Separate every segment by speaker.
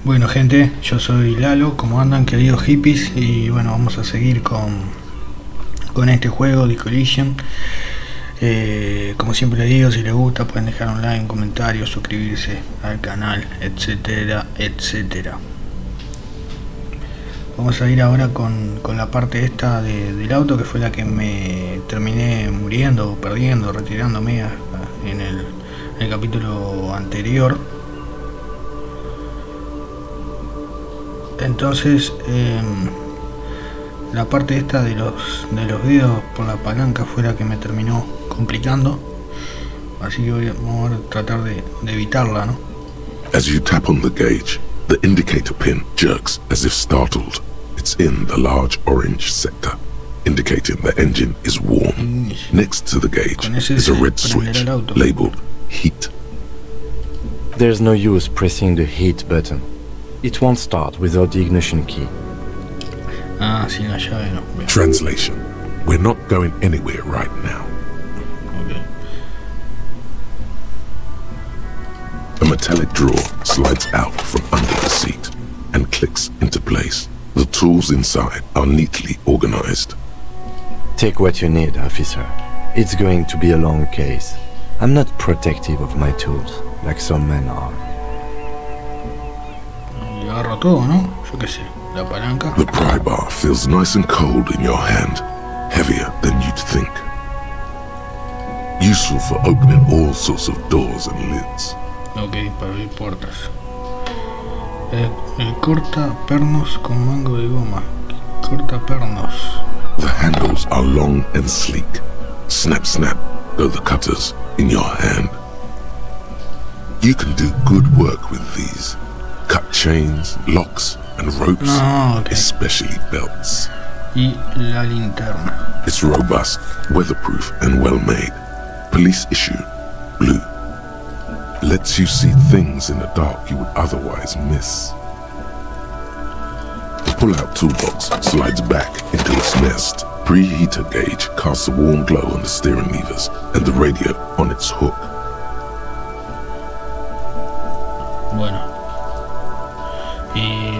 Speaker 1: Bueno gente, yo soy Lalo, ¿cómo andan queridos hippies? Y bueno, vamos a seguir con este juego de Elysium. Como siempre les digo, si les gusta pueden dejar un like, un comentario, suscribirse al canal, etcétera, etcétera. Vamos a ir ahora con la parte esta del auto, que fue la que me terminé muriendo, perdiendo, retirándome en el capítulo anterior. Entonces la parte esta de los dedos por la palanca fue la que me terminó complicando, así que vamos a tratar de evitarla, ¿no?
Speaker 2: As you tap on the gauge, the indicator pin jerks as if startled. It's in the large orange sector, indicating the engine is warm. Next to the gauge is a red switch labeled heat.
Speaker 3: There's no use pressing the heat button. It won't start without the ignition key.
Speaker 1: Sin la llave no. Bien.
Speaker 2: Translation: we're not going anywhere right now.
Speaker 1: Okay.
Speaker 2: A metallic drawer slides out from under the seat and clicks into place. The tools inside are neatly organized.
Speaker 3: Take what you need, officer. It's going to be a long case. I'm not protective of my tools, like some men are.
Speaker 1: Y agarro todo, ¿no? Yo qué sé, la palanca.
Speaker 2: The pry bar feels nice and cold in your hand, heavier than you'd think. Useful for opening all sorts of doors and lids.
Speaker 1: Ok, para abrir puertas. El cortapernos con mango de goma. Cortapernos.
Speaker 2: The handles are long and sleek. Snap, snap go the cutters in your hand. You can do good work with these. Cut chains, locks and ropes,
Speaker 1: okay.
Speaker 2: Especially belts.
Speaker 1: Y la linterna.
Speaker 2: It's robust, weatherproof and well made. Police issue, blue. Lets you see things in the dark you would otherwise miss. The pull-out toolbox slides back into its nest. Preheater gauge casts a warm glow on the steering levers and the radio on its hook.
Speaker 1: Bueno. Y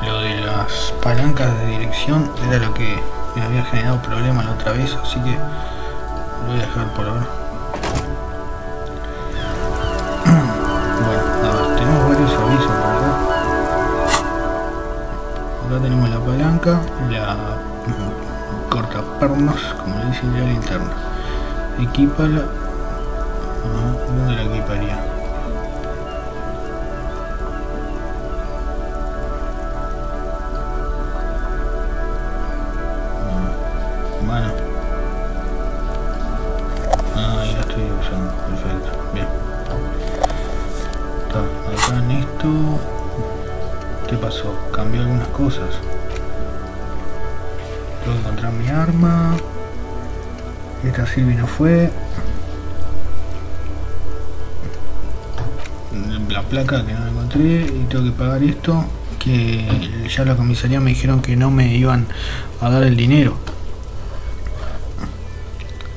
Speaker 1: lo de las palancas de dirección era lo que me había generado problema la otra vez, así que lo voy a dejar por ahora. Bueno, a ver, tenemos varios avisos, ¿verdad? Acá tenemos la palanca, la cortapernos, como le dicen, ya la linterna. Equípala. ¿Dónde la equiparía? Bueno. Ahí la estoy usando, perfecto, bien. Está, acá en esto. ¿Qué pasó? Cambió algunas cosas. Tengo que encontrar mi arma. Esta Silvi no fue. La placa que no la encontré. Y tengo que pagar esto. Que ya la comisaría me dijeron que no me iban a dar el dinero.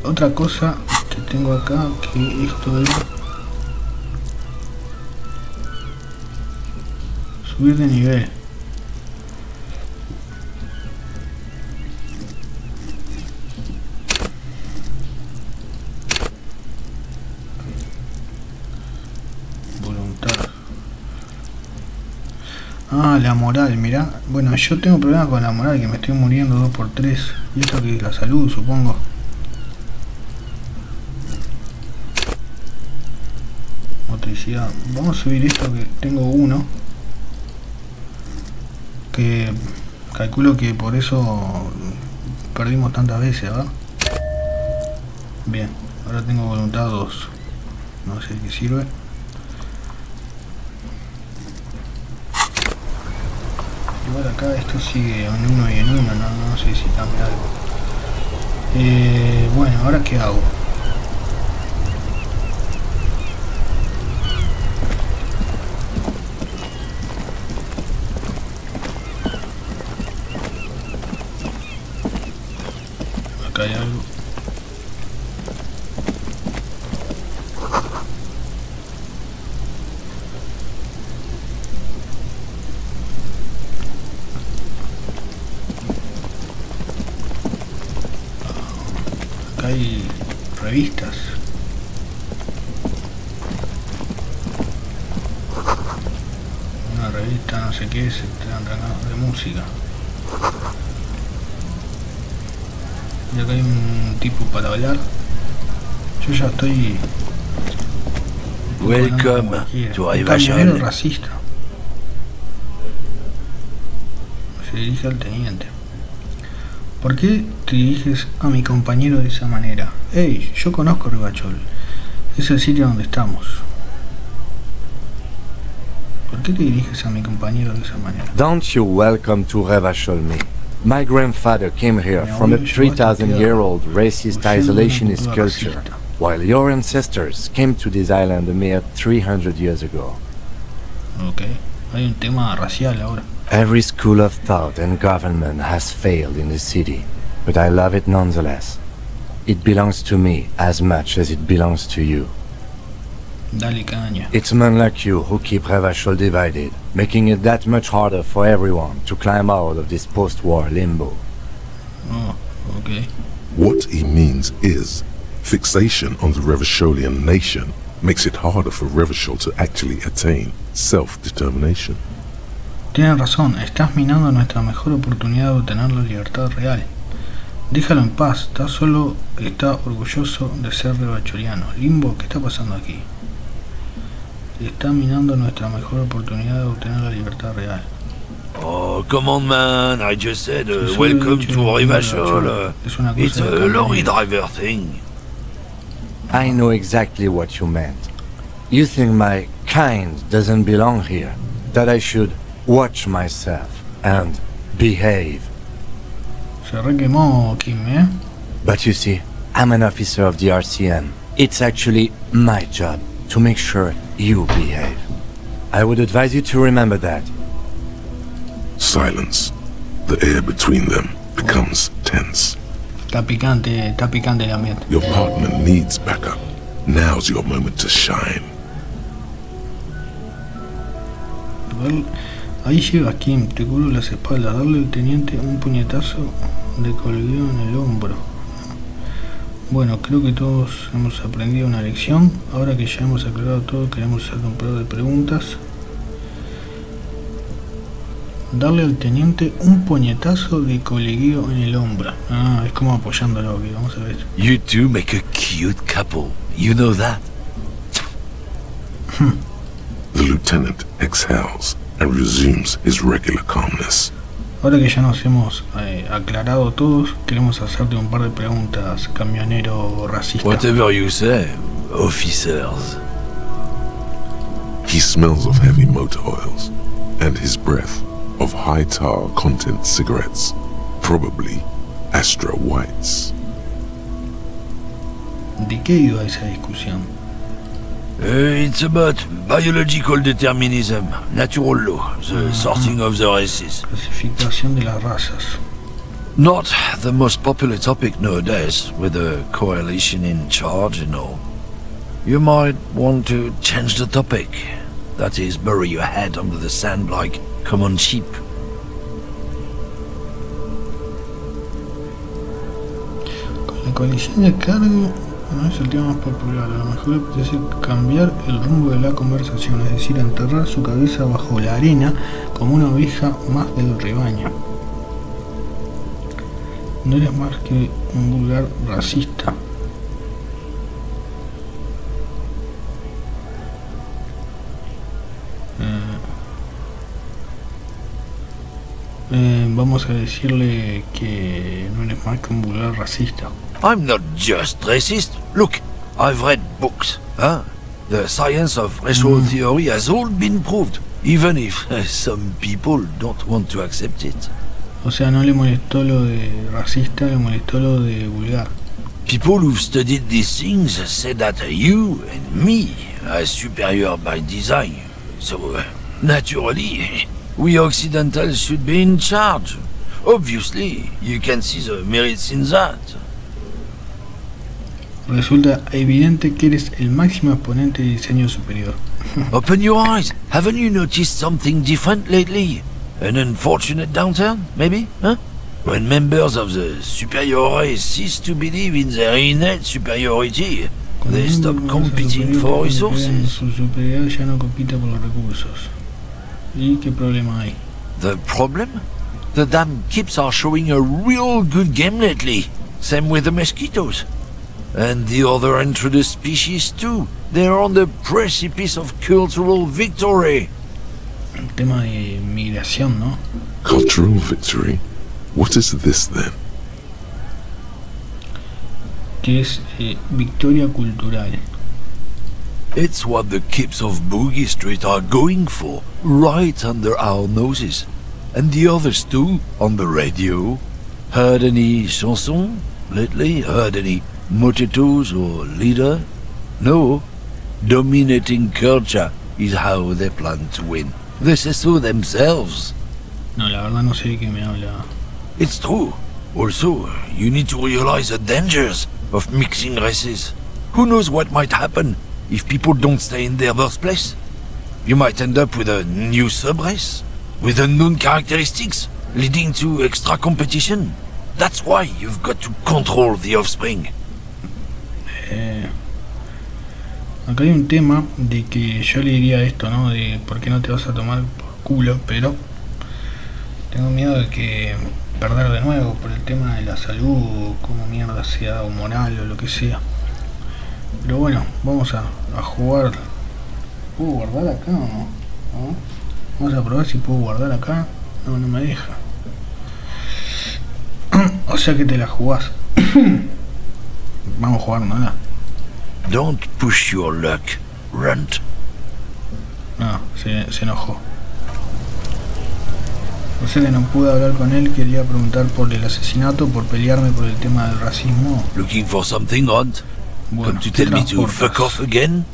Speaker 1: Otra cosa que tengo acá, que esto es subir de nivel. Voluntad. La moral, mirá. Bueno, yo tengo problemas con la moral, que me estoy muriendo 2x3. Y esto que es la salud, supongo. Motricidad. Vamos a subir esto, que tengo uno. Que calculo que por eso perdimos tantas veces, ¿verdad? Bien, ahora tengo voluntad 2. No sé qué sirve. Igual acá esto sigue en uno y en uno, no sé si cambia algo. Bueno, ahora qué hago. Acá hay algo. revistas. Una revista, no sé qué, de música. Y acá hay un tipo para hablar. Yo ya estoy...
Speaker 4: Welcome to
Speaker 1: un camionero racista. Se dirige al teniente. ¿Por qué te diriges a mi compañero de esa manera? Hey, yo conozco Rivachol. Es el sitio donde estamos. ¿Por qué te diriges a mi compañero de esa manera?
Speaker 3: Don't you welcome to Rivachol me. My grandfather came here from a 3,000-year-old racist isolationist culture, while your ancestors came to this island a mere 300 years ago.
Speaker 1: Okay, hay un tema racial ahora.
Speaker 3: Every school of thought and government has failed in the city, but I love it nonetheless. It belongs to me as much as it belongs to you.
Speaker 1: Dale caña.
Speaker 3: It's men like you who keep Rivachol divided, making it that much harder for everyone to climb out of this post-war limbo.
Speaker 1: Oh, okay.
Speaker 2: What he means is, fixation on the Rivacholian nation makes it harder for Rivachol to actually attain self-determination.
Speaker 1: Tienes razón, estás minando nuestra mejor oportunidad de obtener la libertad real. Déjalo en paz, está orgulloso de ser rivacholiano. Limbo, ¿qué está pasando aquí? Está minando nuestra mejor oportunidad de obtener la libertad real.
Speaker 4: Oh, come on, man. I just said, welcome to Rivachol. It's a lorry driver thing.
Speaker 3: I know exactly what you meant. You think my kind doesn't belong here, that I should watch myself and behave.
Speaker 1: Se requemó Kim, ¿eh?
Speaker 3: But you see, I'm an officer of the RCM. It's actually my job to make sure you behave. I would advise you to remember that.
Speaker 2: Silence. The air between them becomes tense.
Speaker 1: Está picante el ambiente.
Speaker 2: Your partner needs backup. Now's your moment to shine.
Speaker 1: Ahí llevas, Kim, te cubro las espaldas. Darle al teniente un puñetazo de colgueo en el hombro. Bueno, creo que todos hemos aprendido una lección. Ahora que ya hemos aclarado todo, queremos hacer un par de preguntas. Darle al teniente un puñetazo de colgueo en el hombro. Ah, es como apoyándolo, que vamos a ver.
Speaker 4: You two make a cute couple. You know that.
Speaker 2: The lieutenant exhales and resumes his regular calmness.
Speaker 1: Ahora que ya nos hemos aclarado todos, queremos hacerte un par de preguntas, camionero racista.
Speaker 4: Whatever you say, officers.
Speaker 2: He smells of heavy motor oils and his breath of high tar content cigarettes, probably Astra Whites.
Speaker 1: ¿De qué iba esa discusión?
Speaker 4: It's about biological determinism, natural law, the sorting of the races.
Speaker 1: Clasificación de las razas.
Speaker 4: Not the most popular topic nowadays, with the coalition in charge and all. You might want to change the topic. That is, bury your head under the sand like common sheep.
Speaker 1: Con la coalición de cargo no es el tema más popular. A lo mejor apetece cambiar el rumbo de la conversación, es decir, enterrar su cabeza bajo la arena como una oveja más del rebaño. No eres más que un vulgar racista. Vamos a decirle que no eres más que un vulgar racista.
Speaker 4: I'm not just racist. Look, I've read books. The science of racial theory has all been proved, even if some people don't want to accept it.
Speaker 1: O sea, no le molestó lo de racista, le molestó lo de vulgar.
Speaker 4: People who've studied these things say that you and me are superior by design. So, naturally, we Occidentals should be in charge. Obviously, you can see the merits in that.
Speaker 1: Resulta evidente que eres el máximo exponente de diseño superior.
Speaker 4: Open your eyes. Haven't you noticed something different lately? An unfortunate downturn, maybe? Huh? When members of the superior race cease to believe in their innate superiority, they stop competing for resources.
Speaker 1: Su superioridad ya no compite por los recursos. ¿Y qué problema hay?
Speaker 4: The problem? The damn kips are showing a real good game lately. Same with the mosquitoes. And the other intruders species too. They're on the precipice of cultural victory.
Speaker 1: El tema de migración, ¿no?
Speaker 2: Cultural victory? What is this then?
Speaker 1: Que es victoria cultural.
Speaker 4: It's what the kips of Boogie Street are going for, right under our noses. And the others too, on the radio. Heard any chansons lately? Heard any motetos or leader? No. Dominating culture is how they plan to win. They say so themselves.
Speaker 1: No, la verdad no sé de qué me habla.
Speaker 4: It's true. Also, you need to realize the dangers of mixing races. Who knows what might happen if people don't stay in their birthplace? You might end up with a new sub-race, with unknown characteristics, leading to extra competition. That's why you've got to control the offspring.
Speaker 1: Acá hay un tema de que yo le diría esto, ¿no? De por qué no te vas a tomar por culo, pero tengo miedo de que perder de nuevo por el tema de la salud o como mierda sea, o moral o lo que sea. Pero bueno, vamos a jugar. ¿Puedo guardar acá o no? ¿No? Vamos a probar si puedo guardar acá. No, no me deja. O sea que te la jugás. Vamos a jugar nada.
Speaker 4: Don't push your luck, Runt.
Speaker 1: No, se enojó. O sea que no pude hablar con él, quería preguntar por el asesinato, por pelearme por el tema del racismo.
Speaker 4: Looking for something odd?
Speaker 1: Bueno,
Speaker 4: Come to tell me to fuck off again?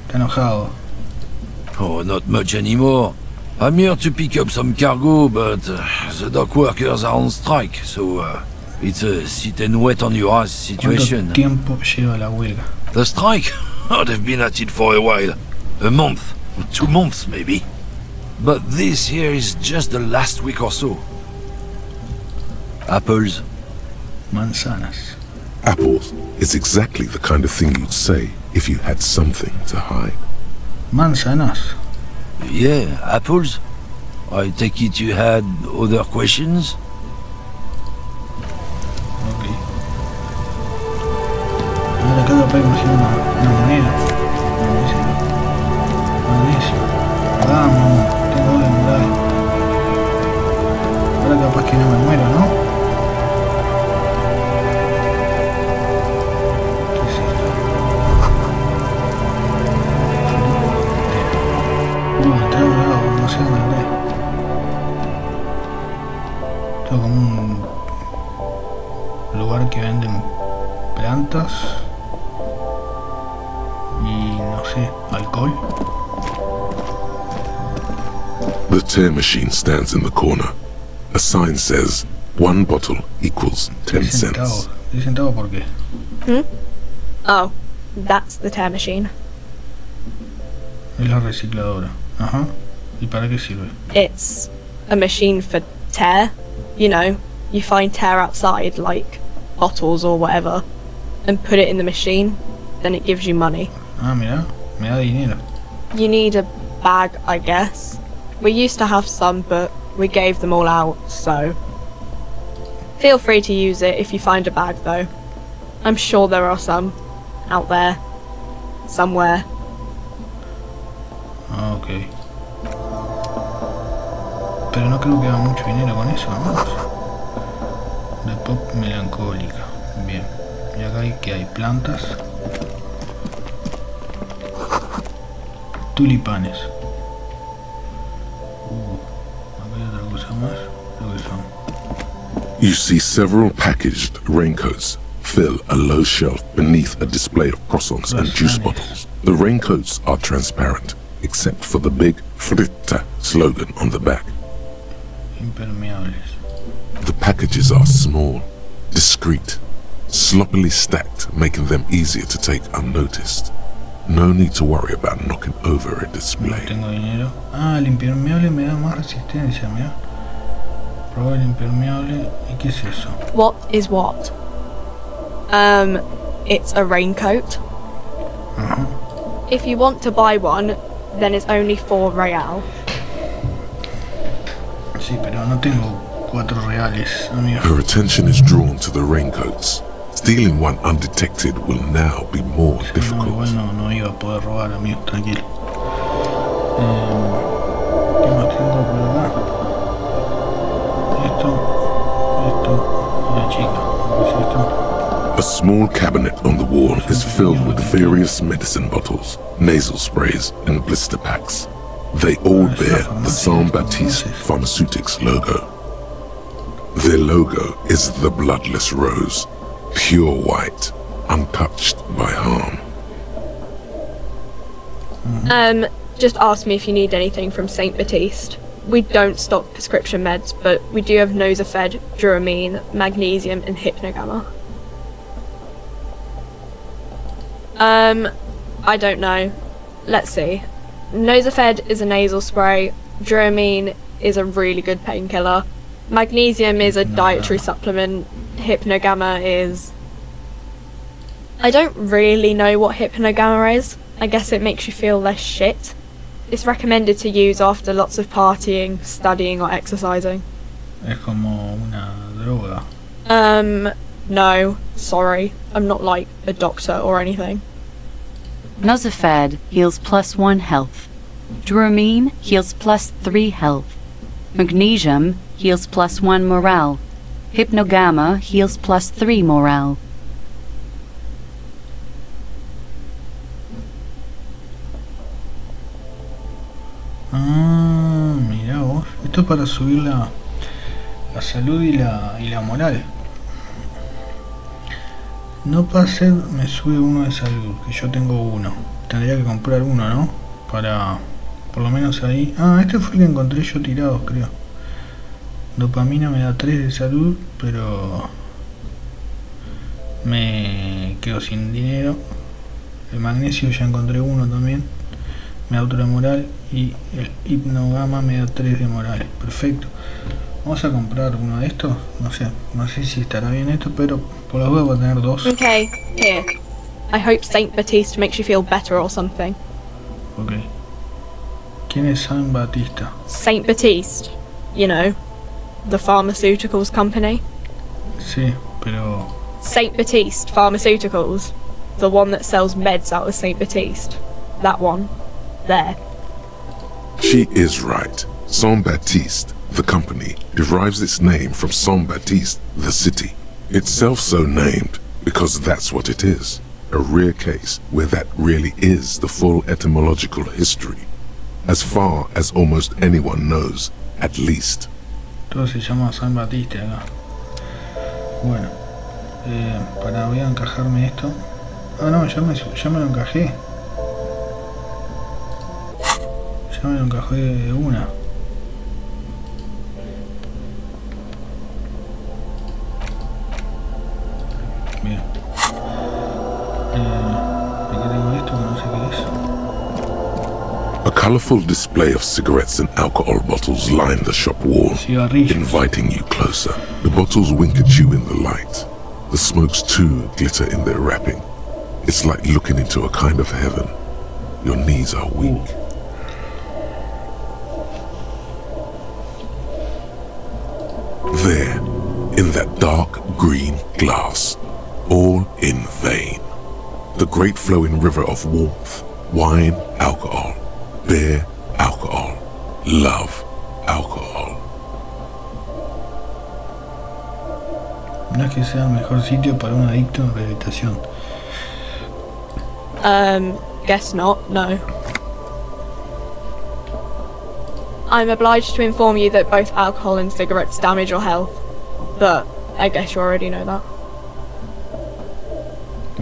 Speaker 1: Está enojado.
Speaker 4: Oh, not much anymore. I'm here to pick up some cargo, but the dock workers are on strike, so it's a sit and wait on your ass situation.
Speaker 1: ¿Cuánto tiempo lleva la huelga?
Speaker 4: The strike? Oh, they've been at it for a while. A month, 2 months maybe. But this here is just the last week or so. Apples.
Speaker 1: Manzanas.
Speaker 2: Apples is exactly the kind of thing you'd say if you had something to hide.
Speaker 1: Manzanas.
Speaker 4: Yeah, apples. I take it you had other questions?
Speaker 1: Ok. Ahora acá capaz imagino una moneda. Vamos, tengo doble moral. Ahora capaz que no me muero, ¿no? ¿Qué es esto? Trago de agua, no sé dónde andé. Esto es como un lugar que venden plantas y no sé, alcohol.
Speaker 2: The tear machine stands in the corner. A sign says 1 bottle equals 10 cents.
Speaker 1: 10 centavos, ¿por qué?
Speaker 5: Oh, that's the tear machine.
Speaker 1: Es la recicladora. Ajá. ¿Y para qué sirve?
Speaker 5: It's a machine for tear. You know, you find tear outside, like bottles or whatever, and put it in the machine, then it gives you money.
Speaker 1: Ah, mira, me da dinero.
Speaker 5: You need a bag, I guess. We used to have some, but we gave them all out, so... Feel free to use it if you find a bag, though. I'm sure there are some out there, somewhere.
Speaker 1: Ah, ok. Pero no creo que haga mucho dinero con eso, vamos. De pop melancólica. Bien. Y acá hay que hay plantas. Tulipanes. Acá hay otra cosa más. Creo que son.
Speaker 2: You see several packaged raincoats fill a low shelf beneath a display of croissants and juice bottles. The raincoats are transparent, except for the big Fritta slogan on the back.
Speaker 1: Impermeables.
Speaker 2: The packages are small, discreet, sloppily stacked, making them easier to take unnoticed. No need to worry about knocking over a
Speaker 1: No
Speaker 2: display.
Speaker 1: tengo dinero. Ah, el impermeable me da más resistencia, mira. Probar el impermeable. ¿Y qué es eso?
Speaker 5: What is what? It's a raincoat.
Speaker 1: Ajá.
Speaker 5: If you want to buy one, then it's only 4 real.
Speaker 1: Sí, pero no tengo 4 reales, amigo.
Speaker 2: Her attention is drawn to the raincoats. Stealing one undetected will now be more
Speaker 1: No,
Speaker 2: difficult.
Speaker 1: igual no iba a poder robar, amigo, tranquilo. ¿Qué más tengo por acá? Esto y la chica. ¿Qué es esto?
Speaker 2: A small cabinet on the wall is filled with various medicine bottles, nasal sprays, and blister packs. They all bear the Saint Baptiste Pharmaceutics logo. Their logo is the bloodless rose, pure white, untouched by harm.
Speaker 5: Just ask me if you need anything from Saint Baptiste. We don't stock prescription meds, but we do have Nosafed, Duramine, Magnesium, and Hypnogamma. I don't know. Let's see. Nosafed is a nasal spray, Duramine is a really good painkiller, Magnesium is a dietary supplement, Hypnogamma is... I don't really know what Hypnogamma is. I guess it makes you feel less shit. It's recommended to use after lots of partying, studying or exercising.
Speaker 1: Es como una droga.
Speaker 5: No, sorry. I'm not like a doctor or anything.
Speaker 6: Nosafed heals +1 health. Duramine heals +3 health. Magnesium heals +1 morale. Hypnogamma heals +3 morale.
Speaker 1: Ah, mirá vos. Esto es para subir la salud y la moral. No pase, me sube uno de salud, que yo tengo uno. Tendría que comprar uno, ¿no? Para, por lo menos ahí. Ah, este fue el que encontré yo tirado, creo. Dopamina me da 3 de salud, pero me quedo sin dinero. El magnesio ya encontré uno también. Me da otro de moral. Y el hipnogamma me da 3 de moral. Perfecto. Vamos a comprar uno de estos. No sé si estará bien esto, pero por la duda voy a tener 2.
Speaker 5: Okay, here. I hope Saint Baptiste makes you feel better or something.
Speaker 1: Ok. ¿Quién es San Batista?
Speaker 5: Saint Baptiste, you know, the pharmaceuticals company.
Speaker 1: Sí, pero...
Speaker 5: Saint Baptiste Pharmaceuticals, the one that sells meds out of Saint Baptiste. That one. There.
Speaker 2: She is right. Saint Baptiste, the company, derives its name from Saint Baptiste, the city. Itself so named because that's what it is. A rare case where that really is the full etymological history. As far as almost anyone knows, at least.
Speaker 1: Todo se llama San Batiste acá. Bueno. Voy a encajarme esto. Ah, no, ya me lo encajé. Ya me lo encajé de una. Bien. Aquí tengo esto que no sé qué es.
Speaker 2: A colorful display of cigarettes and alcohol bottles line the shop wall,
Speaker 1: Cigarrillos.
Speaker 2: inviting you closer. The bottles wink at you in the light. The smokes too glitter in their wrapping. It's like looking into a kind of heaven. Your knees are weak. There, in that dark green glass, all in vain. The great flowing river of warmth, wine, alcohol, beer, alcohol, love, alcohol.
Speaker 1: No es que sea el mejor sitio para un adicto en rehabilitación.
Speaker 5: Guess not, no. I'm obliged to inform you that both alcohol and cigarettes damage your health, but I guess you already know that.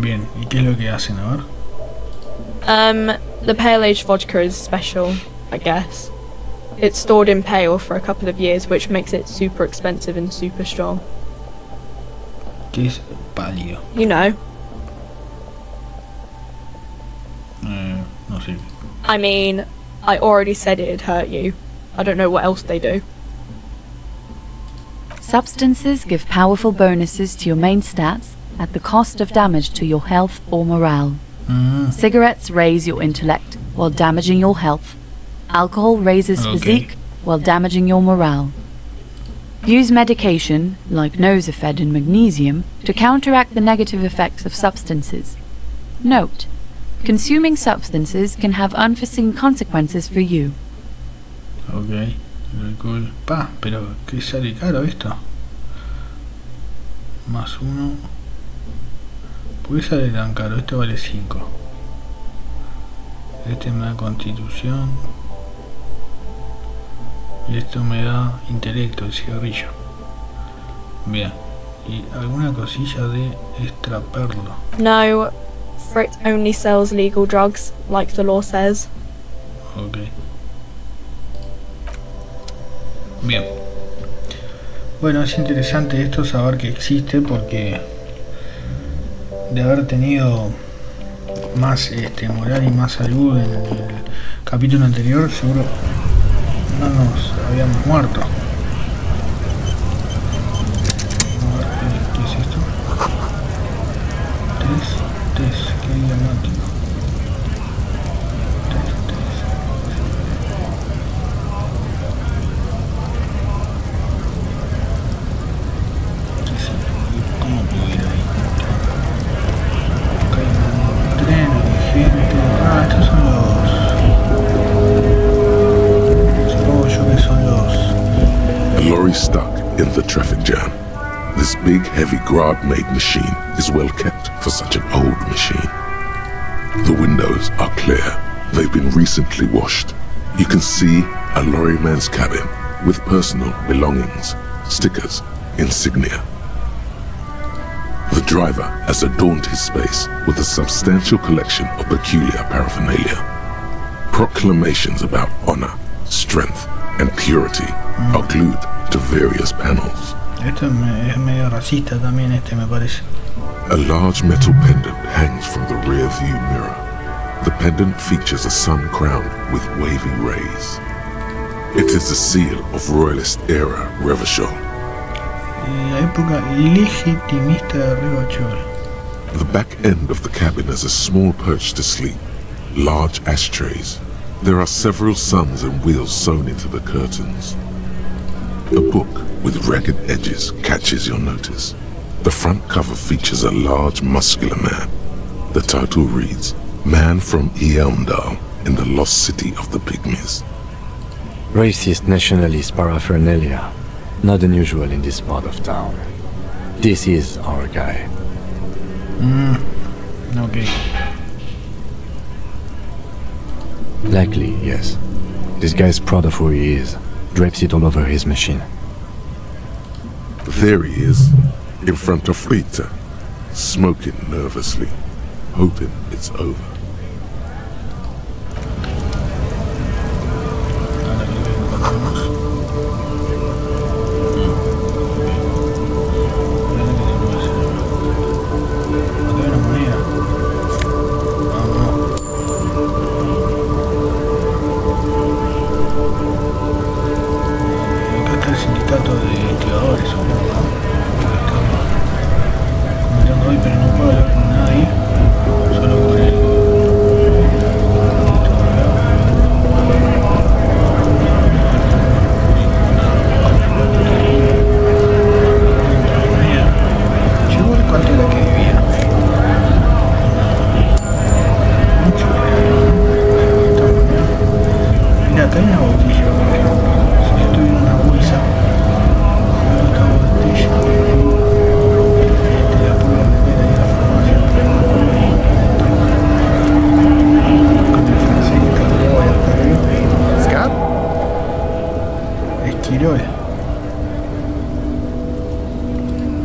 Speaker 1: Bien, ¿y qué es lo que hacen? A ver.
Speaker 5: The pale aged vodka is special, I guess. It's stored in pale for a couple of years, which makes it super expensive and super strong.
Speaker 1: ¿Qué es pálido?
Speaker 5: You know.
Speaker 1: No sé.
Speaker 5: I mean, I already said it'd hurt you. I don't know what else they do.
Speaker 6: Substances give powerful bonuses to your main stats at the cost of damage to your health or morale. Cigarettes raise your intellect while damaging your health. Alcohol raises physique while damaging your morale. Use medication, like Nosafed and magnesium, to counteract the negative effects of substances. Note: consuming substances can have unforeseen consequences for you.
Speaker 1: Ok, alcohol. Pa, pero ¿qué sale caro esto? Más 1. ¿Por qué sale tan caro? Este vale 5. Este me da constitución. Y esto me da intelecto, el cigarrillo. Bien. Y alguna cosilla de extraperlo.
Speaker 5: No, Frit only sells legal drugs, like the law says.
Speaker 1: Ok. Bien. Bueno, es interesante esto, saber que existe, porque de haber tenido más moral y más salud en el capítulo anterior, seguro no nos habíamos muerto. A ver, ¿qué es esto? Test, qué dramático. Test. ¿Qué es esto? ¿Cómo puedo ir ahí? Acá hay un tren, hay gente. Ah, estos son los...
Speaker 2: A lorry stuck in the traffic jam. This big, heavy grad-made machine is well kept for such an old machine. The windows are clear. They've been recently washed. You can see a lorryman's cabin with personal belongings, stickers, insignia. The driver has adorned his space with a substantial collection of peculiar paraphernalia. Proclamations about honor, strength, and purity are glued to various panels.
Speaker 1: Esto es medio racista también, me parece.
Speaker 2: A large metal pendant hangs from the rear view mirror. The pendant features a sun crowned with wavy rays. It is the seal of Royalist era Revachol.
Speaker 1: La época legitimista de Revachol.
Speaker 2: The back end of the cabin has a small perch to sleep, large ashtrays. There are several suns and wheels sewn into the curtains. A book with ragged edges catches your notice. The front cover features a large, muscular man. The title reads, Man from Eamdal in the Lost City of the Pygmies.
Speaker 3: Racist nationalist paraphernalia. Not unusual in this part of town. This is our guy.
Speaker 1: Okay.
Speaker 3: Likely, yes. This guy's proud of who he is. Drapes it all over his machine.
Speaker 2: There he is, in front of Rita, smoking nervously, hoping it's over.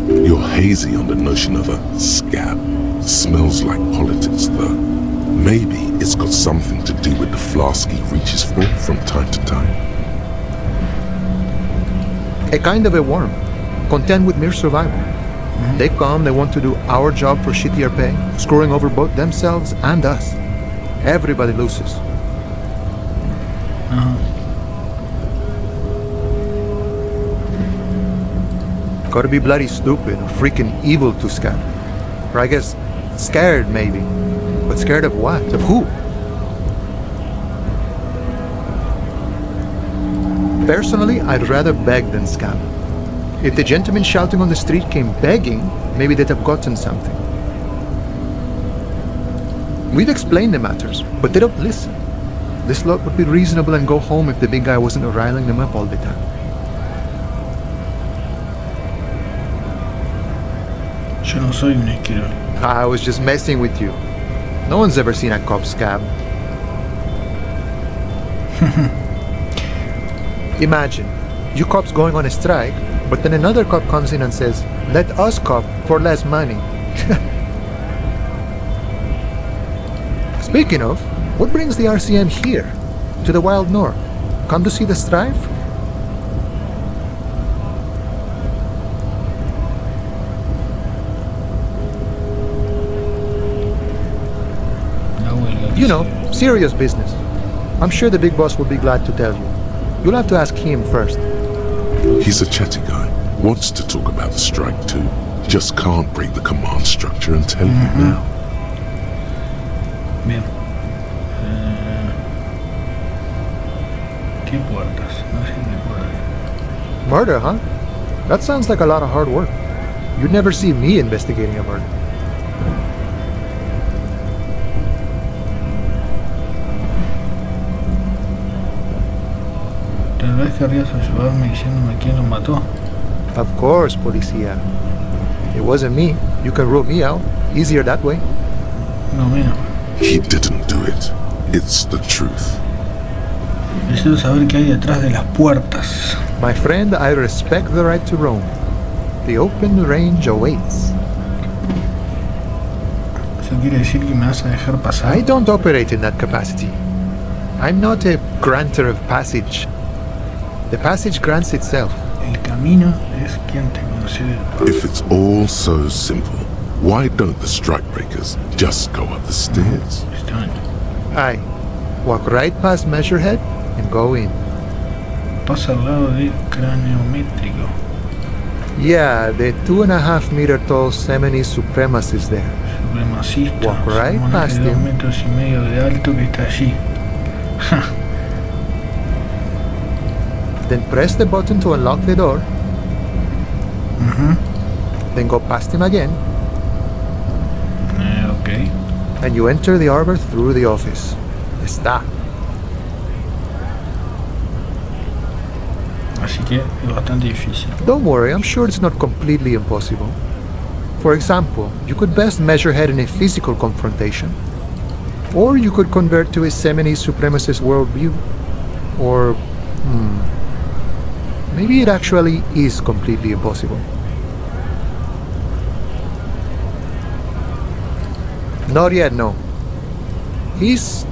Speaker 2: You're hazy on the notion of a scab. Smells like politics, though. Maybe it's got something to do with the flask he reaches for from time to time.
Speaker 7: A kind of a worm, content with mere survival. They come, they want to do our job for shittier pay, screwing over both themselves and us. Everybody loses. Gotta be bloody stupid or freaking evil to scab. Or I guess scared maybe. But scared of what? Of who? Personally, I'd rather beg than scab. If the gentleman shouting on the street came begging, maybe they'd have gotten something. We've explained the matters, but they don't listen. This lot would be reasonable and go home if the big guy wasn't riling them up all the time.
Speaker 1: Yo no soy un esquirol.
Speaker 7: I was just messing with you. No one's ever seen a cop scab. Imagine, you cops going on a strike, but then another cop comes in and says, "Let us cop for less money." Speaking of, what brings the RCM here, to the wild north? Come to see the strife? You know, serious business. I'm sure the big boss will be glad to tell you. You'll have to ask him first.
Speaker 2: He's a chatty guy. Wants to talk about the strike too. Just can't break the command structure and tell you now.
Speaker 1: Bien. ¿Qué puertas? No sé qué puertas.
Speaker 7: Murder, huh? That sounds like a lot of hard work. You'd never see me investigating a murder.
Speaker 1: Tal vez querrías ayudarme diciéndome quién lo mató.
Speaker 7: Of course, policía. It wasn't me. You can rule me out. Easier that way.
Speaker 1: No, mira.
Speaker 2: He didn't do it. It's the truth.
Speaker 1: Necesito saber qué hay detrás de las puertas.
Speaker 7: My friend, I respect the right to roam. The open range awaits.
Speaker 1: ¿Eso quiere decir que me vas a dejar pasar?
Speaker 7: I don't operate in that capacity. I'm not a granter of passage. The passage grants itself.
Speaker 1: El camino es quien te concede el paso.
Speaker 2: If it's all so simple, why don't the strikebreakers just go up the stairs?
Speaker 1: Extraño.
Speaker 7: Aye. Walk right past Measurehead and go in.
Speaker 1: Pasa al lado del craneométrico.
Speaker 7: Yeah, the 2.5 meter tall Semini supremacist there.
Speaker 1: Supremacista.
Speaker 7: Walk right
Speaker 1: Simón
Speaker 7: past
Speaker 1: de 2
Speaker 7: him.
Speaker 1: metros y medio de alto que está allí.
Speaker 7: Then press the button to unlock the door. Then go past him again.
Speaker 1: Ok.
Speaker 7: And you enter the arbor through the office. Está.
Speaker 1: Así que es bastante difícil.
Speaker 7: Don't worry, I'm sure it's not completely impossible. For example, you could best measure head in a physical confrontation. Or you could convert to a Semini supremacist worldview. Or, maybe it actually is completely impossible. Not yet, no. He's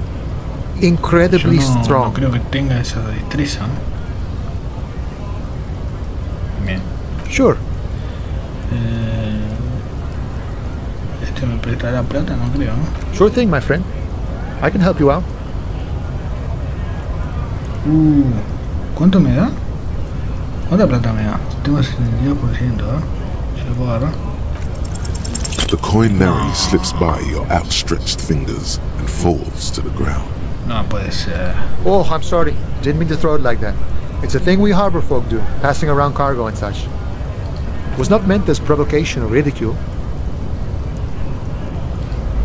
Speaker 7: incredibly
Speaker 1: Yo no
Speaker 7: strong.
Speaker 1: creo que tenga esa destreza, ¿no? Bien.
Speaker 7: Sure.
Speaker 1: Este me prestará plata, no creo, ¿no?
Speaker 7: Sure thing, my friend. I can help you out.
Speaker 1: ¿Cuánto me da? ¿Cuánta plata me da? Tengo 72%, ¿eh? ¿Se lo puedo agarrar?
Speaker 2: The coin narrowly slips by your outstretched fingers and falls to the ground.
Speaker 1: No puede ser.
Speaker 7: Oh, I'm sorry. Didn't mean to throw it like that. It's a thing we harbor folk do, passing around cargo and such. Was not meant as provocation or ridicule.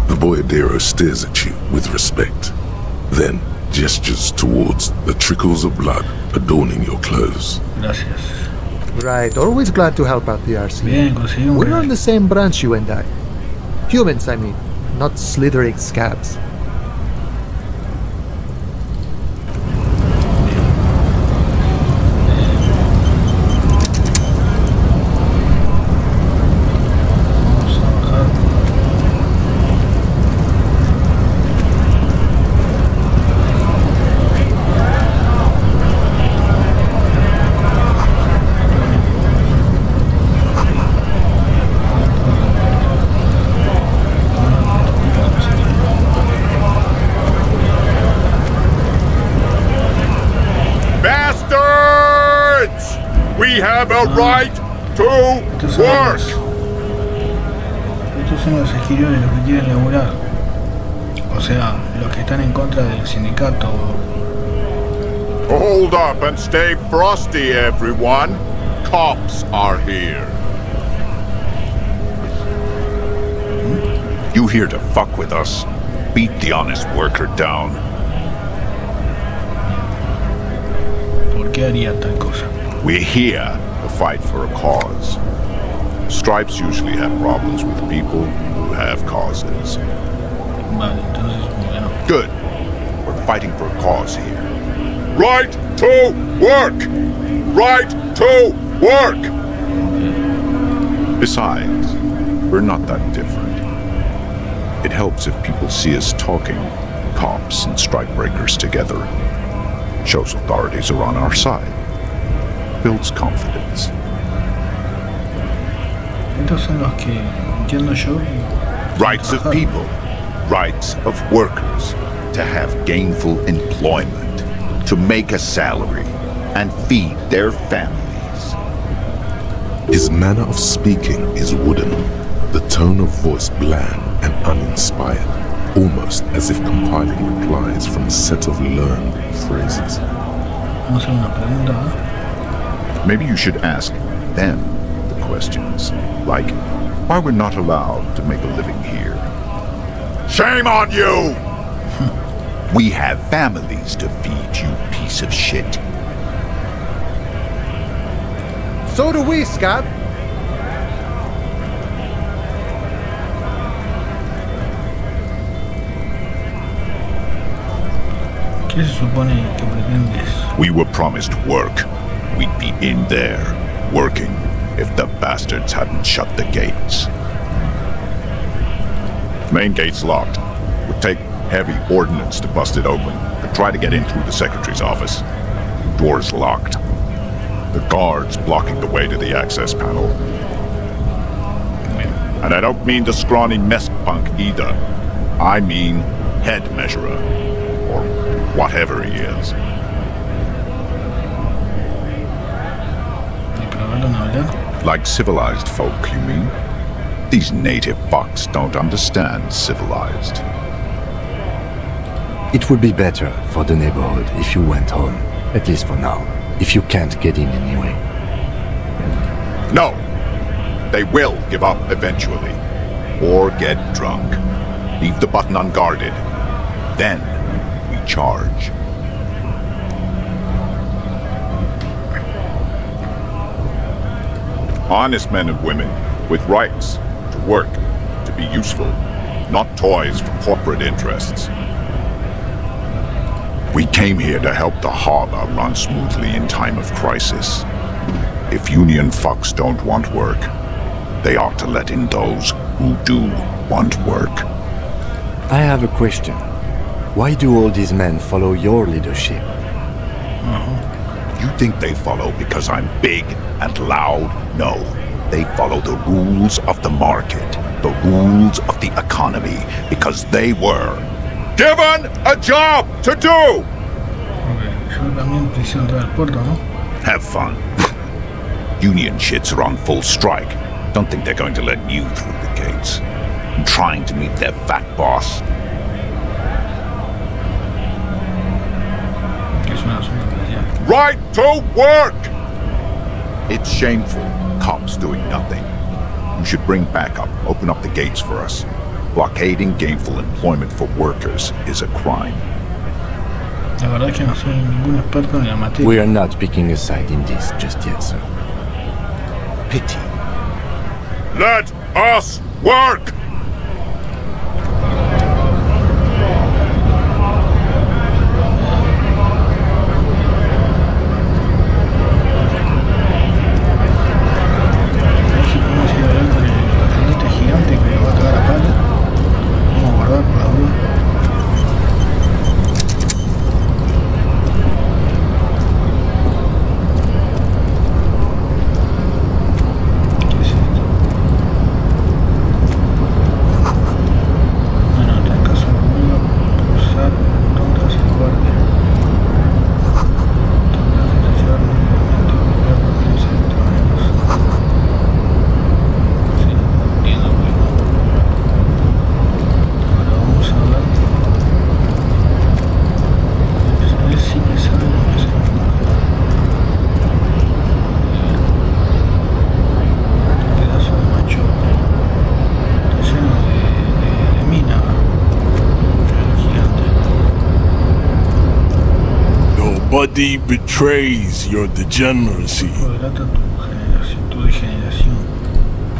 Speaker 2: The boyadero stares at you with respect, then gestures towards the trickles of blood adorning your clothes.
Speaker 1: Gracias.
Speaker 7: Right, always glad to help out the RC.
Speaker 1: Bien, conseguí un
Speaker 7: We're on
Speaker 1: real.
Speaker 7: the same branch, you and I. Humans, I mean, not slithering scabs.
Speaker 1: Vamos a bajar.
Speaker 8: Bastards! We have a right
Speaker 2: work!
Speaker 1: Estos son los esquiriones, los que quieren laburar. O sea, los que están en contra del sindicato.
Speaker 2: Hold up and stay frosty, everyone. Cops are here. You here to fuck with us? Beat the honest worker down.
Speaker 1: ¿Por qué haría tal cosa?
Speaker 2: We're here to fight for a cause. Stripes usually have problems with people who have causes.
Speaker 1: Vale, entonces, bueno.
Speaker 2: Good. We're fighting for a cause here. Right to work! Right to work! Besides, we're not that different. It helps if people see us talking, cops and strikebreakers together. Shows authorities are on our side. Builds confidence.
Speaker 1: Estos son los que entiendo yo.
Speaker 2: Rights of people. Rights of workers. To have gainful employment. To make a salary. And feed their families.
Speaker 8: His manner of speaking is wooden. The tone of voice bland and uninspired. Almost as if compiling replies from a set of learned phrases.
Speaker 1: Vamos a hacer una pregunta.
Speaker 2: Maybe you should ask them the questions. Like, why we're not allowed to make a living here. Shame on you! We have families to feed, you piece of shit.
Speaker 7: So do we, Scott.
Speaker 1: ¿Qué se supone que pretendes?
Speaker 2: We were promised work. We'd be in there, working, if the bastards hadn't shut the gates. Main gate's locked. Would take heavy ordnance to bust it open. Could try to get in through the secretary's office. Door's locked. The guard's blocking the way to the access panel. And I don't mean the scrawny mess punk either. I mean head measurer. Or whatever he is. Like civilized folk, you mean? These native fucks don't understand civilized.
Speaker 3: It would be better for the neighborhood if you went home, at least for now, if you can't get in anyway.
Speaker 2: No! They will give up eventually. Or get drunk. Leave the button unguarded. Then we charge. Honest men and women with rights to work, to be useful, not toys for corporate interests. We came here to help the harbor run smoothly in time of crisis. If union fucks don't want work, they ought to let in those who do want work.
Speaker 3: I have a question. Why do all these men follow your leadership?
Speaker 2: You think they follow because I'm big and loud? No. They follow the rules of the market, the rules of the economy, because they were given a job to do!
Speaker 1: Yo también quise entrar al puerto, ¿no?
Speaker 2: Have fun. Union shits are on full strike. Don't think they're going to let you through the gates. I'm trying to meet their fat boss. Right to work! It's shameful. Cops doing nothing. You should bring backup. Open up the gates for us. Blockading gainful employment for workers is a crime.
Speaker 1: La verdad es que no soy ningún experto en la materia.
Speaker 3: We are not picking a side in this just yet, sir.
Speaker 2: Pity. Let us work! body betrays your degeneracy.
Speaker 1: Tu degeneración.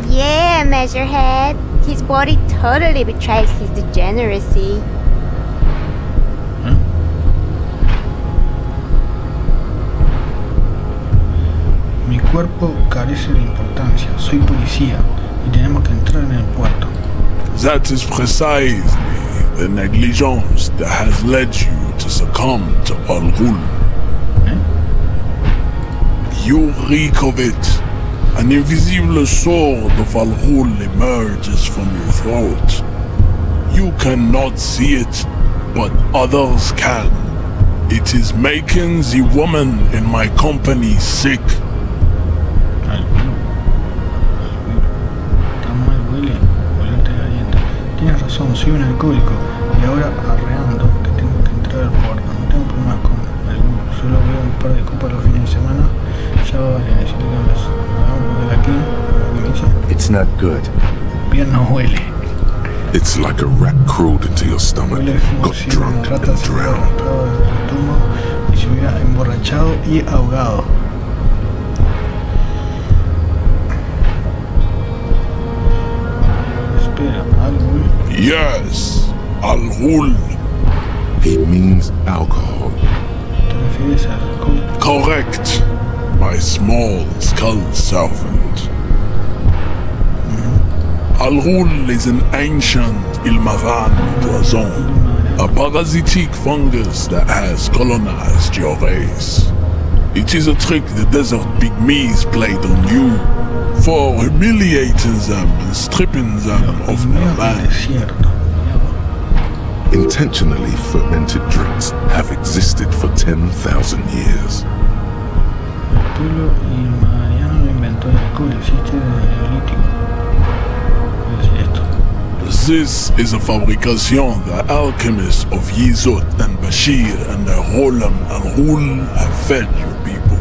Speaker 9: Yeah, Measurehead. His body totally betrays his degeneracy.
Speaker 1: Mi cuerpo carece de importancia. Soy policía y tenemos que entrar en el puerto.
Speaker 2: That is precisely the negligence that has led you to succumb to algo. You reek of it. An invisible sword of algo emerges from your throat. You cannot see it, but others can. It is making the woman in my company sick.
Speaker 1: Tienes razón, soy un alcohólico y ahora arreando que tengo que entrar al puerto. No tengo problemas con alguno, solo veo un par de copas los fines de semana. Ya vale, necesito que hablas. Hagamos de aquí, lo que me dice.
Speaker 3: It's not good.
Speaker 1: Bien no huele.
Speaker 8: It's like a rat crawled into your stomach, got drunk and drowned.
Speaker 1: Y se hubiera emborrachado y ahogado. Espera, algo.
Speaker 2: Yes, alcohol.
Speaker 8: He means alcohol.
Speaker 1: ¿Te refieres al alcohol?
Speaker 2: Correct, my small skull servant. Alcohol is an ancient Ilmaran poison, a parasitic fungus that has colonized your race. It is a trick the desert pygmies played on you, for humiliating them and stripping them of their land.
Speaker 8: Intentionally fermented drinks have existed for 10,000 years.
Speaker 1: El pueblo ilmariano inventó el alcohol, existe desde el Neolítico.
Speaker 2: This is a fabrication the alchemists of Yizot and Bashir and their Rolam and Rul have fed your people.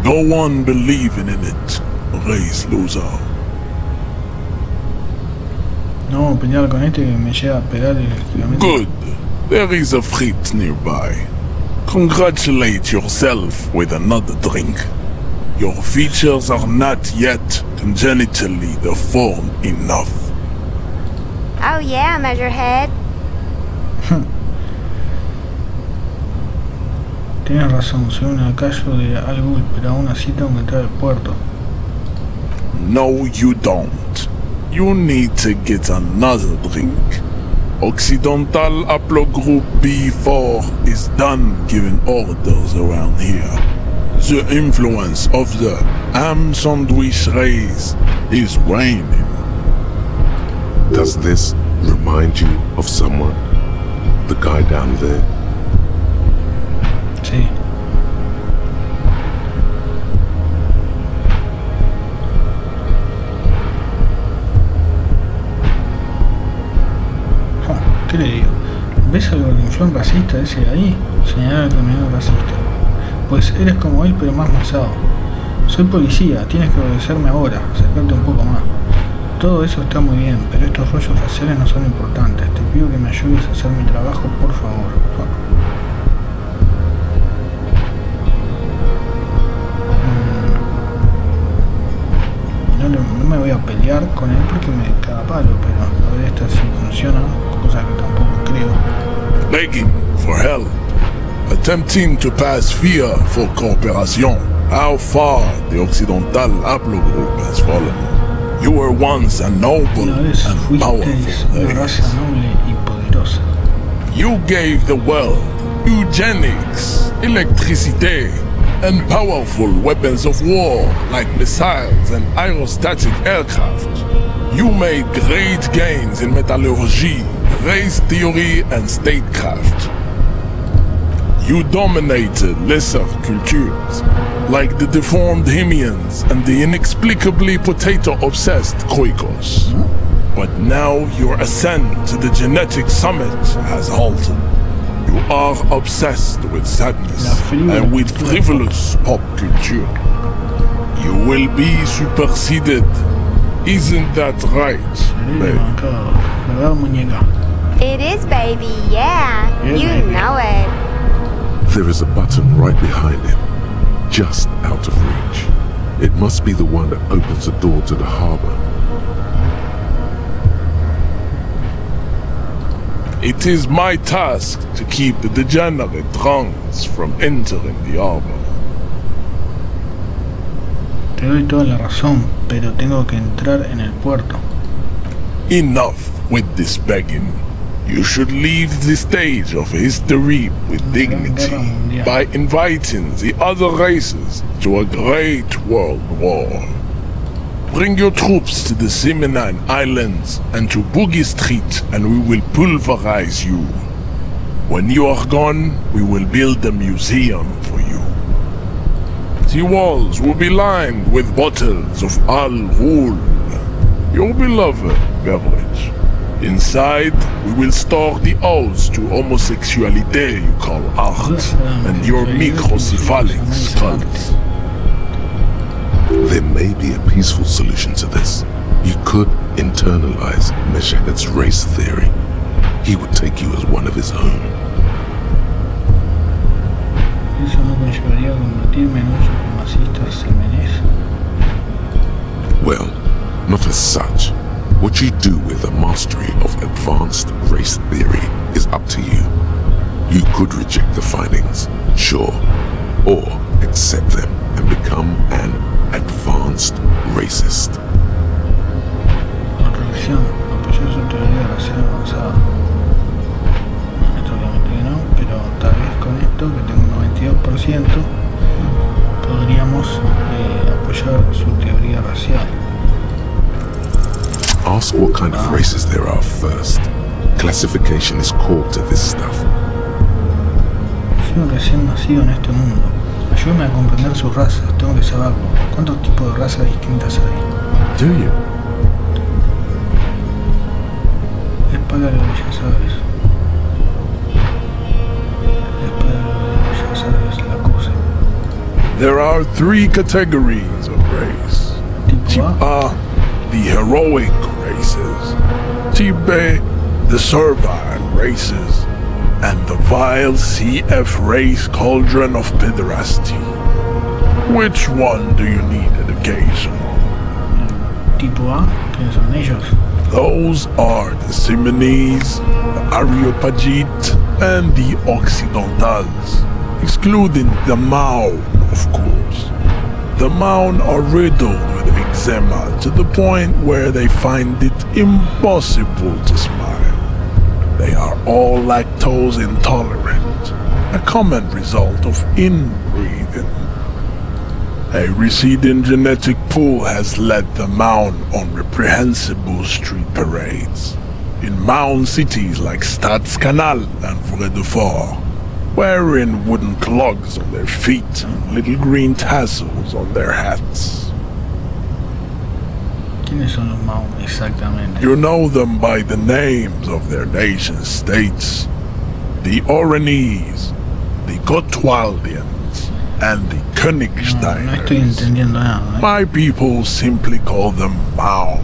Speaker 2: Go on believing in it, race loser.
Speaker 1: No vamos a pelear con este que me llega a pegar eléctricamente.
Speaker 2: Good. There is a frit nearby. Congratulate yourself with another drink. Your features are not yet congenitally deformed enough.
Speaker 9: Oh yeah, Measurehead.
Speaker 1: Tienes razón, soy un lacayo de algo, pero aún así tengo que entrar al puerto.
Speaker 2: No, you don't. You need to get another drink. Occidental Haplogroup B4 is done giving orders around here. The influence of the ham sandwich race is waning.
Speaker 8: Does this remind you of someone? The guy down there?
Speaker 1: Sí. ¿Qué le digo? ¿Ves al gordinflón racista ese de ahí? Señalar al caminador racista. Pues eres como él pero más masado. Soy policía, tienes que obedecerme ahora, acercarte un poco más. Todo eso está muy bien, pero estos rollos raciales no son importantes. Te pido que me ayudes a hacer mi trabajo, por favor. No me voy a pelear con él porque me caga palo, pero a ver esta si funciona, cosa que tampoco creo.
Speaker 2: Begging for help. Attempting to pass fear for cooperation. How far the Occidental Haplogroup has fallen. You were once a noble and powerful race. You gave the world eugenics, electricity, and powerful weapons of war like missiles and aerostatic aircraft. You made great gains in metallurgy, race theory, and statecraft. You dominated lesser cultures, like the deformed Hemians and the inexplicably potato-obsessed Khoikos. But now your ascent to the genetic summit has halted. You are obsessed with sadness and with frivolous pop culture. You will be superseded. Isn't that right, baby?
Speaker 9: It is, baby, yeah. You know it.
Speaker 8: There is a button right behind him, just out of reach. It must be the one that opens the door to the harbor.
Speaker 2: It is my task to keep the degenerate drunks from entering the harbor.
Speaker 1: Te doy toda la razón, pero tengo que entrar en el puerto.
Speaker 2: Enough with this begging. You should leave the stage of history with dignity by inviting the other races to a great world war. Bring your troops to the Simonine Islands and to Boogie Street, and we will pulverize you. When you are gone, we will build a museum for you. The walls will be lined with bottles of alcohol, your beloved beverage. Inside, we will store the odes to homosexuality you call art, and your microcephalic skulls.
Speaker 8: There may be a peaceful solution to this. You could internalize Measurehead's race theory. He would take you as one of his own.
Speaker 1: ¿Eso no conllevaría a convertirme en un supremacista semenés?
Speaker 8: Well, not as such. What you do with a mastery of advanced race theory is up to you. You could reject the findings, sure, or accept them and become an advanced racist.
Speaker 1: Repercusión. Apoyar su teoría racial avanzada. Esto obviamente que no, pero tal vez con esto, que tengo un 92%, podríamos apoyar su teoría racial.
Speaker 8: Ask what kind of races there are first. Classification is core to this stuff.
Speaker 1: Soy un recién nacido en este mundo. Ayúdame a comprender sus razas, tengo que saberlo. ¿Cuántos tipos de razas distintas hay?
Speaker 3: Do you?
Speaker 1: Es para lo que ya sabes. Es para lo que ya sabes, la cosa.
Speaker 2: There are 3 categories of race.
Speaker 1: Tipo A.
Speaker 2: The heroic races. Type B, the servile races. And the vile CF race cauldron of pederasty. Which one do you need education on?
Speaker 1: Tipo A, ¿quiénes son ellos?
Speaker 2: Those are the Simonese, the Areopagite, and the Occidentals, excluding the Maun, of course. The Maun are riddled with eczema to the point where they find it impossible to smile. They are all lactose intolerant, a common result of inbreeding. A receding genetic pool has led the Maun on reprehensible street parades in Maun cities like Stadskanal and Vredefort, wearing wooden clogs on their feet and little green tassels on their hats.
Speaker 1: ¿Quiénes son los Maun exactamente?
Speaker 2: You know them by the names of their nation-states. The Oranese, the Gotwaldians, and the Königsteiners.
Speaker 1: No estoy entendiendo nada.
Speaker 2: My people simply call them Maun.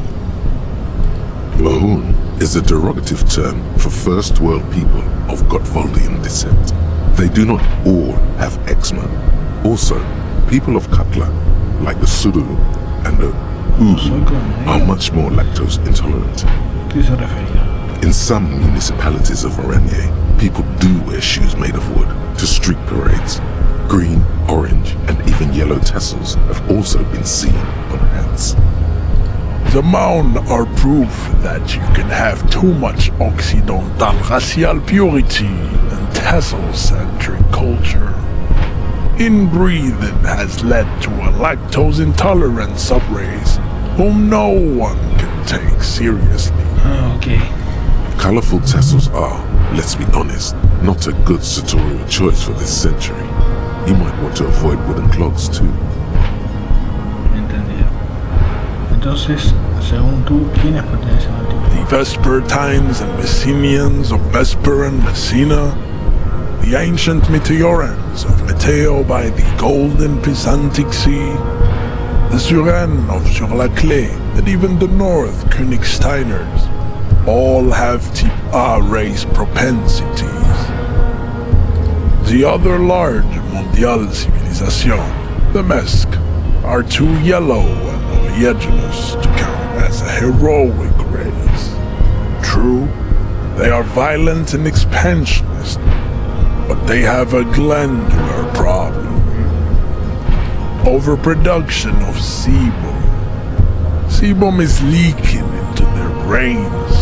Speaker 8: Mahun is a derogative term for first world people of Gotwaldian descent. They do not all have eczema. Also, people of Katla, like the Suru and the are much more lactose intolerant.
Speaker 1: ¿Qué se refería?
Speaker 8: In some municipalities of Oranje, people do wear shoes made of wood to street parades. Green, orange, and even yellow tassels have also been seen on hats.
Speaker 2: The Maun are proof that you can have too much Occidental racial purity and tassel-centric culture. Inbreeding has led to a lactose-intolerant subrace whom no one can take seriously.
Speaker 1: Okay.
Speaker 8: Colorful tassels are, let's be honest, not a good sartorial choice for this century. You might want to avoid wooden clogs too.
Speaker 1: Entendido. Entonces, según tú, ¿quiénes pertenecen al tipo?
Speaker 2: The Vespertines and Messenians of Vesper and Messina, the ancient Meteorans of Meteo by the golden Pisantic Sea, the Suren of Sur-la-Clé, and even the North Königsteiners, all have type A race propensities. The other large mondial civilization, the Mesk, are too yellow and homogeneous to count as a heroic race. True, they are violent and expansionist, but they have a glandular problem. Overproduction of sebum. Sebum is leaking into their brains,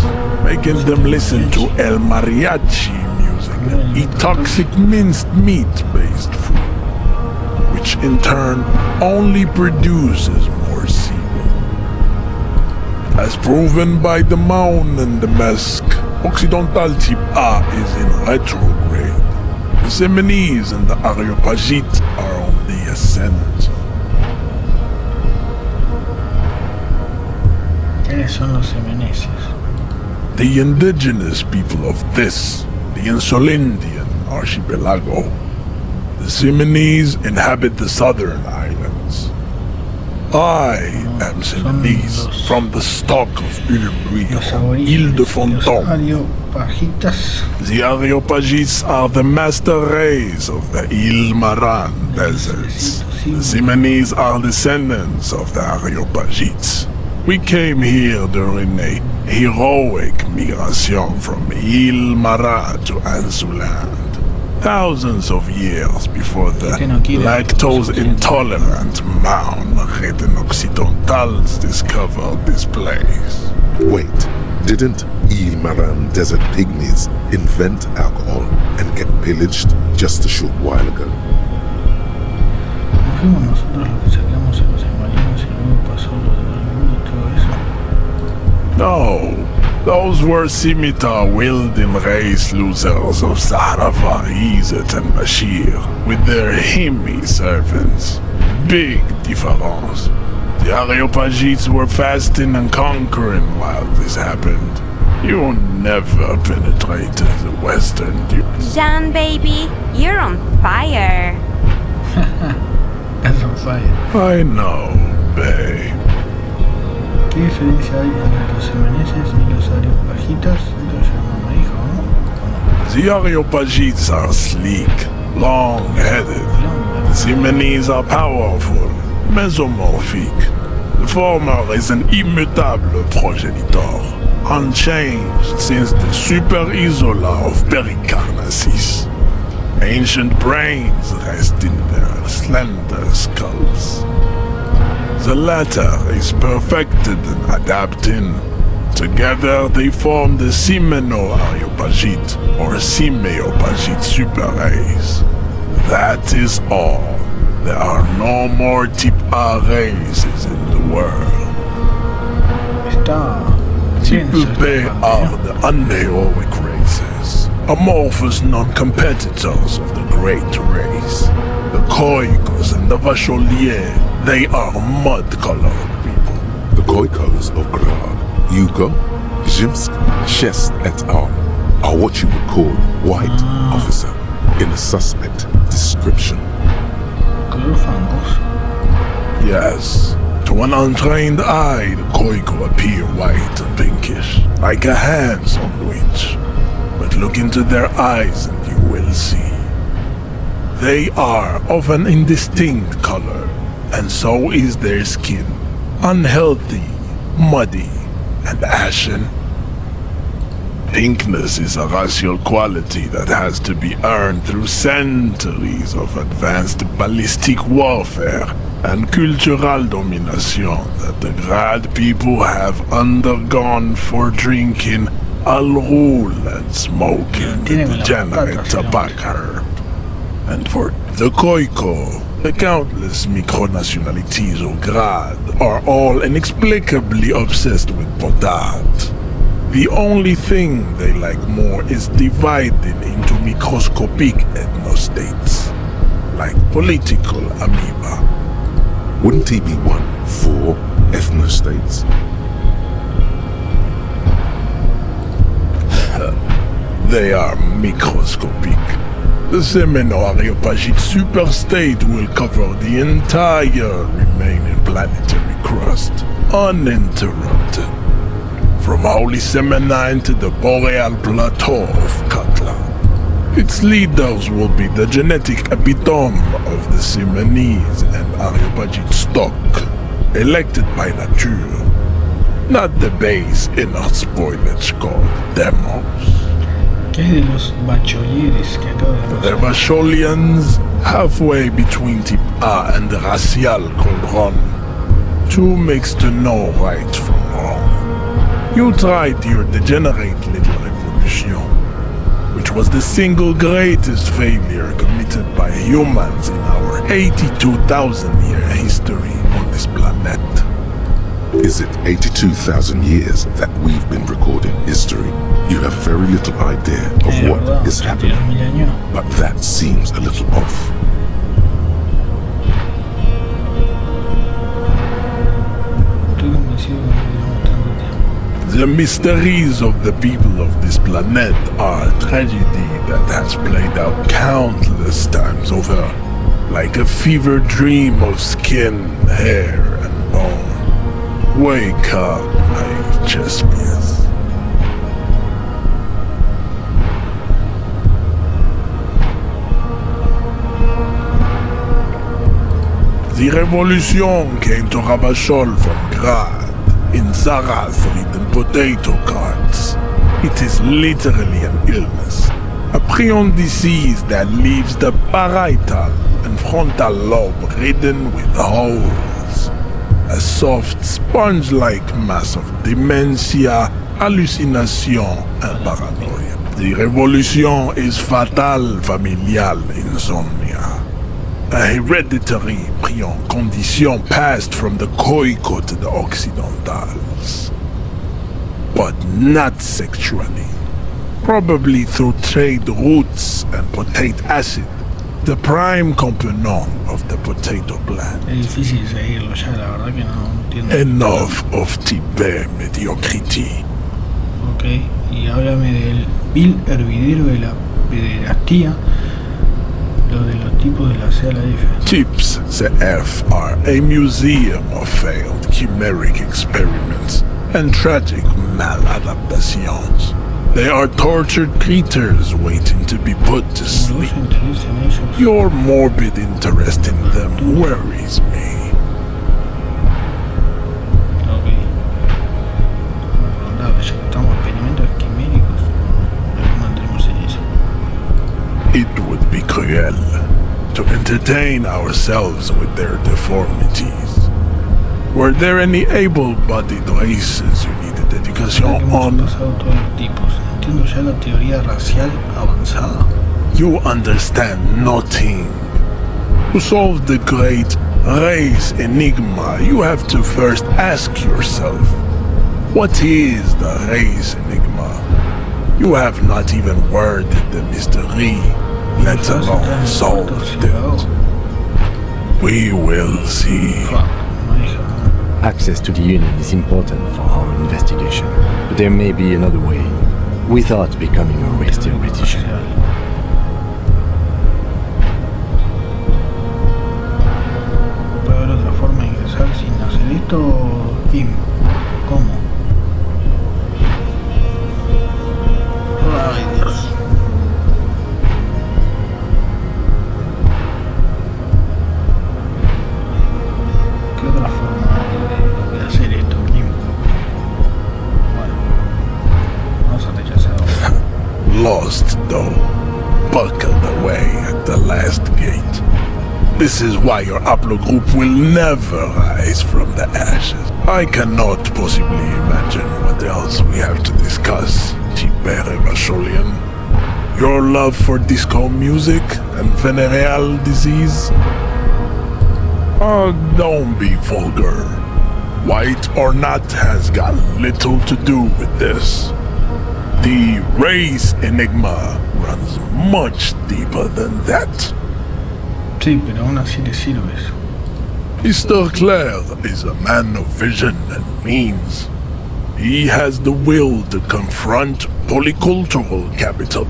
Speaker 2: making them listen to El Mariachi music and eat toxic minced meat-based food, which in turn only produces more sebum. As proven by the Mound and the Mesk, Occidental Type A is in retrograde. The Seminese and the Areopagites are on the ascent.
Speaker 1: ¿Quiénes son los semeneses?
Speaker 2: The indigenous people of this, the Insulindian archipelago. The Seminese inhabit the southern islands. I am Seminese, from the stock of Ulmuir, Ile de Fontaine. The Areopagites are the master race of the Ile Maran deserts. The Seminese are descendants of the Areopagites. We came here during a heroic migration from Ile Maran to Ansuland. Thousands of years before the lactose-intolerant Mound Occidentals discovered this place.
Speaker 8: Wait, didn't Ile Maran desert pygmies invent alcohol and get pillaged just a short while ago?
Speaker 1: ¿Fuimos nosotros los que sacamos a los marinos y luego pasó lo del olvido y todo eso?
Speaker 2: No, those were scimitar-wielding race losers of Zahravar, Izet, and Bashir, with their Himmi servants. Big difference. The Areopagites were fasting and conquering while this happened. You never penetrated the western
Speaker 9: Jean, baby, you're on fire.
Speaker 1: That's on fire.
Speaker 2: I know, babe.
Speaker 1: ¿Qué diferencia hay entre los semeneses y los areopagitas? Entonces ya no me dijo, ¿no?
Speaker 2: The Areopagites are sleek, long-headed. The Semenese are powerful, mesomorphic. The former is an immutable progenitor, unchanged since the Super Isola of Pericarnassus. Ancient brains rest in their slender skulls. The latter is perfected and adapting. Together they form the Semeno-Areopagite or Simeopagite super race. That is all. There are no more Type A races in the world. Type B are the unheroic races, amorphous non-competitors of the great race. The Khoikos and the Vacholiers, they are mud-colored people.
Speaker 8: The Khoikos of Grad, Yugo, Zhimsk, Shest et al. Are what you would call white officer in a suspect description.
Speaker 2: Yes, to an untrained eye, the Khoiko appear white and pinkish, like a ham sandwich. But look into their eyes and you will see. They are of an indistinct color, and so is their skin. Unhealthy, muddy, and ashen. Pinkness is a racial quality that has to be earned through centuries of advanced ballistic warfare and cultural domination that the Grad people have undergone for drinking al-Rul and smoking the degenerate tobacco herb. And for the Khoiko, the countless micronationalities of Grad are all inexplicably obsessed with potat. The only thing they like more is dividing into microscopic ethnostates, like political amoeba.
Speaker 8: Wouldn't he be 4 ethnostates?
Speaker 2: They are microscopic. The Semeno-Areopagite superstate will cover the entire remaining planetary crust, uninterrupted. From Holy Semenine to the Boreal Plateau of Katla.
Speaker 8: Its leaders will be the genetic epitome of the Simonese and Areopagite stock, elected by nature, not the base inner spoilage called demos.
Speaker 1: ¿Qué es de los bachilleres que acabo de
Speaker 8: The
Speaker 1: pasar?
Speaker 8: Bacholians, halfway between type A and the racial cauldron. Two makes to know right from wrong. You tried your degenerate little revolution, which was the single greatest failure committed by humans in our 82,000-year history on this planet.
Speaker 2: Is it 82,000 years that we've been recording history? You have very little idea of what is happening,
Speaker 1: 22.000 años.
Speaker 2: but that seems a little off.
Speaker 1: Estoy convencido que no tenemos tanto tiempo.
Speaker 8: The mysteries of the people of this planet are a tragedy that has played out countless times over, like a fever dream of skin, hair, and bone. Wake up, my chess piece. The revolution came to Rabashol from Grad, in Zarath written potato carts. It is literally an illness, a prion disease that leaves the parietal and frontal lobe ridden with holes. A soft sponge-like mass of dementia, hallucination, and paranoia. The revolution is fatal familial insomnia. A hereditary prion condition passed from the Khoico to the Occidentals. But not sexually. Probably through trade routes and potate acid, the prime component of the potato plant.
Speaker 1: Es difícil seguirlo ya, la verdad que no entiendo.
Speaker 8: Enough of Tibet mediocrity.
Speaker 1: Ok, y háblame del vil hervidero de la pederastía, lo de los tipos de la C a la F.
Speaker 8: Tips CF are a museum of failed chimeric experiments and tragic maladaptations. They are tortured creatures waiting to be put to
Speaker 1: Como
Speaker 8: sleep.
Speaker 1: los interés en ellos.
Speaker 8: Your morbid interest in them worries me.
Speaker 1: Ok. Bueno, ya que estamos experimentos quiméricos, no mantenemos en eso.
Speaker 8: It would be cruel to entertain ourselves with their deformities. Were there any able-bodied races you needed education
Speaker 1: Hemos
Speaker 8: on?
Speaker 1: pasado todos los tipos. Entiendo ya la teoría racial avanzada.
Speaker 8: You understand nothing. To solve the great race enigma, you have to first ask yourself, what is the race enigma? You have not even worded the mystery, let alone solved it. We will see.
Speaker 1: Fuck, no deja.
Speaker 3: Access to the Union is important for our investigation, but there may be another way, without becoming a race theoretician.
Speaker 1: ¿Puede haber otra forma de ingresar sin hacer esto? Kim, ¿cómo? Ay, Dios. ¿Qué otra forma hay de hacer esto, Kim? Bueno, vamos a rechazar ahora.
Speaker 8: Lost, though, buckled away at the last gate. This is why your Hablo group will never rise from the ashes. I cannot possibly imagine what else we have to discuss, Tibere Vasholian. Your love for disco music and venereal disease? Oh, don't be vulgar. White or not has got little to do with this. The race enigma runs much deeper than that.
Speaker 1: Sí, pero aún así le sirve eso.
Speaker 8: Mr. Clare is a man of vision and means. He has the will to confront polycultural capital,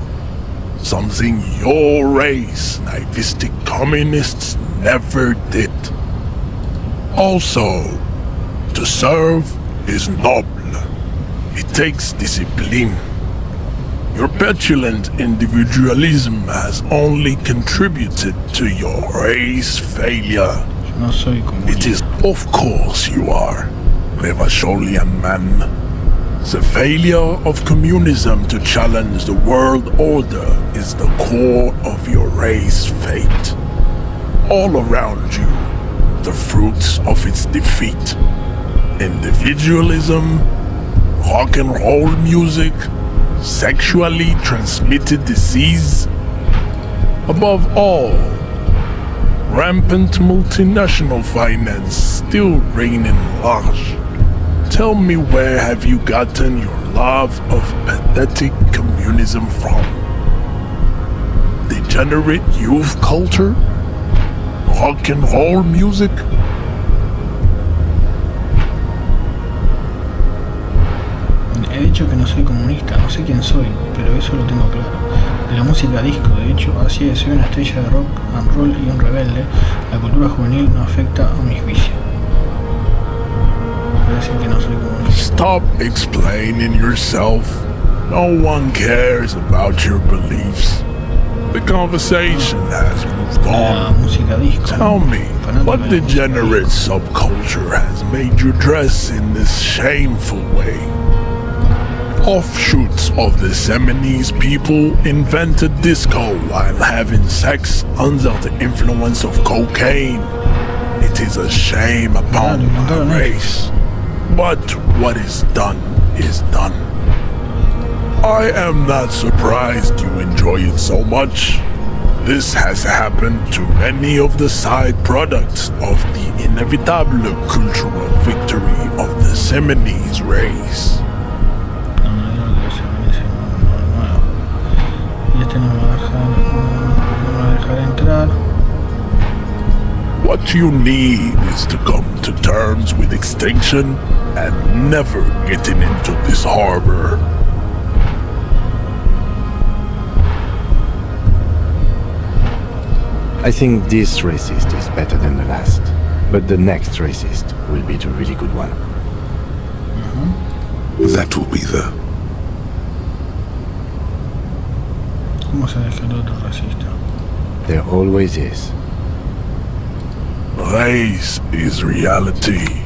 Speaker 8: something your race, naivistic communists, never did. Also, to serve is noble. It takes discipline.
Speaker 2: Your petulant individualism has only contributed to your race failure.
Speaker 1: No soy comunista.
Speaker 2: It is, of course you are, Levasholian man. The failure of communism to challenge the world order is the core of your race fate. All around you, the fruits of its defeat. Individualism, rock and roll music, sexually transmitted disease. Above all, rampant multinational finance still reigning large. Tell me, where have you gotten your love of pathetic communism from? Degenerate youth culture? Rock and roll music?
Speaker 1: He dicho que no soy comunista, no sé quién soy, pero eso lo tengo claro. De la música disco, de hecho, así de soy una estrella de rock and roll y un rebelde, la cultura juvenil no afecta a mis vicios. Quiero decir que no soy comunista.
Speaker 2: Stop explaining yourself. No one cares about your beliefs. The conversation has moved
Speaker 1: La
Speaker 2: on.
Speaker 1: música disco.
Speaker 2: Tell me, what degenerate subculture has made you dress in this shameful way? Offshoots of the Seminoles people invented disco while having sex under the influence of cocaine. It is a shame upon my race. But what is done is done. I am not surprised you enjoy it so much. This has happened to many of the side products of the inevitable cultural victory of the Seminoles race.
Speaker 1: Y este no me va a dejar entrar.
Speaker 2: What you need is to come to terms with extinction and never getting into this harbor.
Speaker 3: I think this racist is better than the last, but the next racist will be the really good one.
Speaker 2: That will be the...
Speaker 1: ¿Cómo sabes que el otro es racista?
Speaker 3: There always is.
Speaker 2: Race is reality.